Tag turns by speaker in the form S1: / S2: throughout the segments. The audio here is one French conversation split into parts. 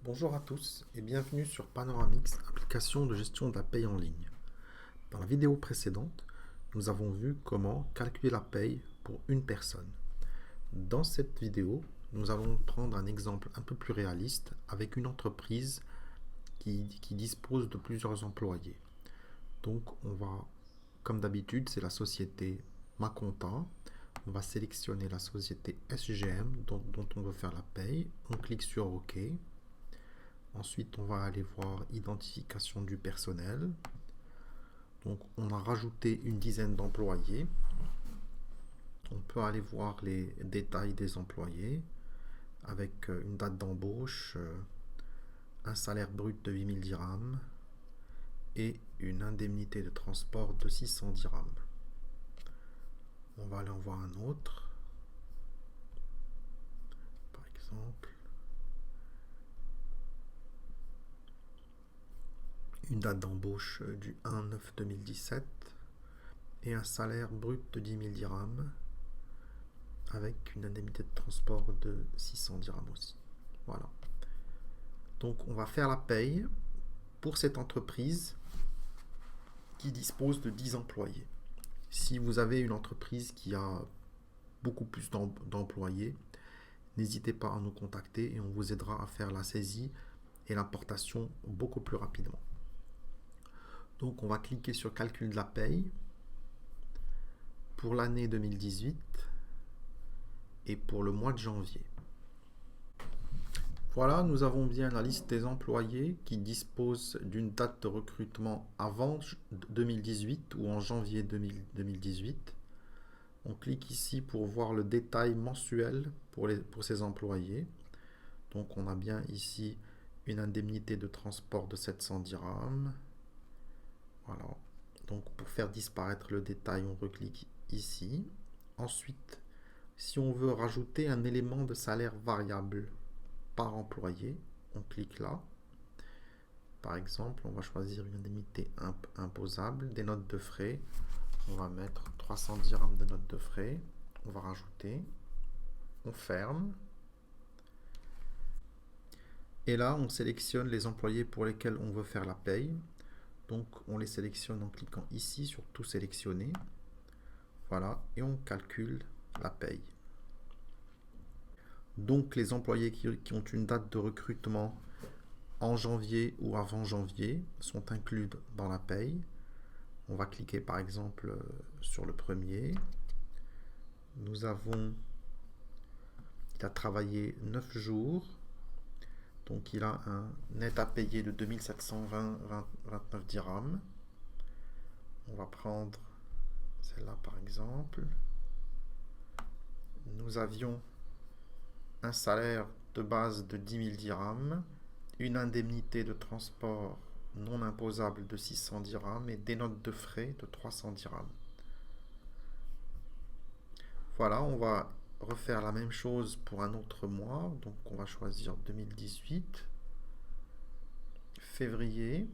S1: Bonjour à tous et bienvenue sur Panoramix, application de gestion de la paye en ligne. Dans la vidéo précédente, nous avons vu comment calculer la paye pour une personne. Dans cette vidéo, nous allons prendre un exemple un peu plus réaliste avec une entreprise qui dispose de plusieurs employés. Donc on va, comme d'habitude, c'est la société Maconta. On va sélectionner la société SGM dont on veut faire la paye. On clique sur OK. Ensuite, on va aller voir identification du personnel. Donc, on a rajouté une dizaine d'employés. On peut aller voir les détails des employés avec une date d'embauche, un salaire brut de 8000 dirhams et une indemnité de transport de 600 dirhams. On va aller en voir un autre. Par exemple, une date d'embauche du 1/9/2017 et un salaire brut de 10 000 dirhams avec une indemnité de transport de 600 dirhams aussi. Voilà. Donc on va faire la paye pour cette entreprise qui dispose de 10 employés. Si vous avez une entreprise qui a beaucoup plus d'employés, n'hésitez pas à nous contacter et on vous aidera à faire la saisie et l'importation beaucoup plus rapidement. Donc on va cliquer sur calcul de la paye pour l'année 2018 et pour le mois de janvier. Voilà, nous avons bien la liste des employés qui disposent d'une date de recrutement avant 2018 ou en janvier 2018. On clique ici pour voir le détail mensuel pour ces employés. Donc on a bien ici une indemnité de transport de 700 dirhams. Voilà. Donc pour faire disparaître le détail, on reclique ici. Ensuite, si on veut rajouter un élément de salaire variable par employé, on clique là. Par exemple, on va choisir une indemnité imposable, des notes de frais. On va mettre 300 dirhams de notes de frais. On va rajouter. On ferme. Et là, on sélectionne les employés pour lesquels on veut faire la paye. Donc, on les sélectionne en cliquant ici sur tout sélectionner. Voilà, et on calcule la paye. Donc, les employés qui ont une date de recrutement en janvier ou avant janvier sont inclus dans la paye. On va cliquer par exemple sur le premier. Nous avons, il a travaillé 9 jours. Donc il a un net à payer de 2729 dirhams. On va prendre celle-là par exemple. Nous avions un salaire de base de 10 000 dirhams, une indemnité de transport non imposable de 600 dirhams et des notes de frais de 300 dirhams. Voilà, on va refaire la même chose pour un autre mois. Donc on va choisir 2018, février.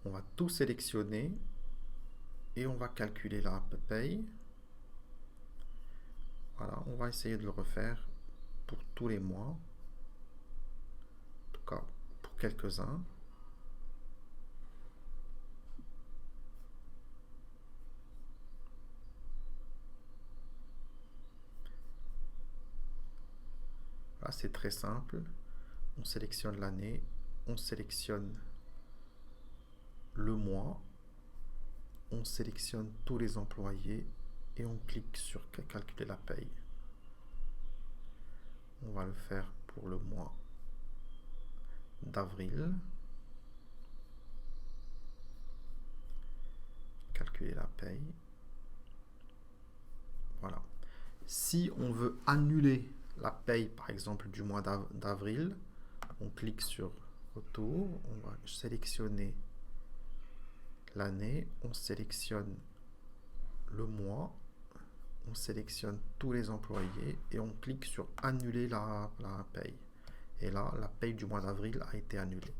S1: On va tout sélectionner et on va calculer la paye. Voilà, on va essayer de le refaire pour tous les mois. En tout cas, pour quelques-uns. Là, c'est très simple. On sélectionne l'année, on sélectionne le mois, on sélectionne tous les employés et on clique sur calculer la paye. On va le faire pour le mois d'avril. Calculer la paye. Voilà. Si on veut annuler la paye, par exemple, du mois d'avril, on clique sur Retour, on va sélectionner l'année, on sélectionne le mois, on sélectionne tous les employés et on clique sur Annuler la paye. Et là, la paye du mois d'avril a été annulée.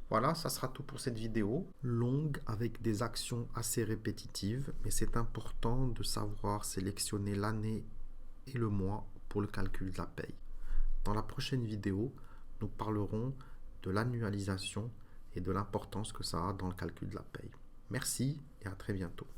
S1: Voilà, ça sera tout pour cette vidéo, longue avec des actions assez répétitives, mais c'est important de savoir sélectionner l'année et le mois pour le calcul de la paye. Dans la prochaine vidéo, nous parlerons de l'annualisation et de l'importance que ça a dans le calcul de la paye. Merci et à très bientôt.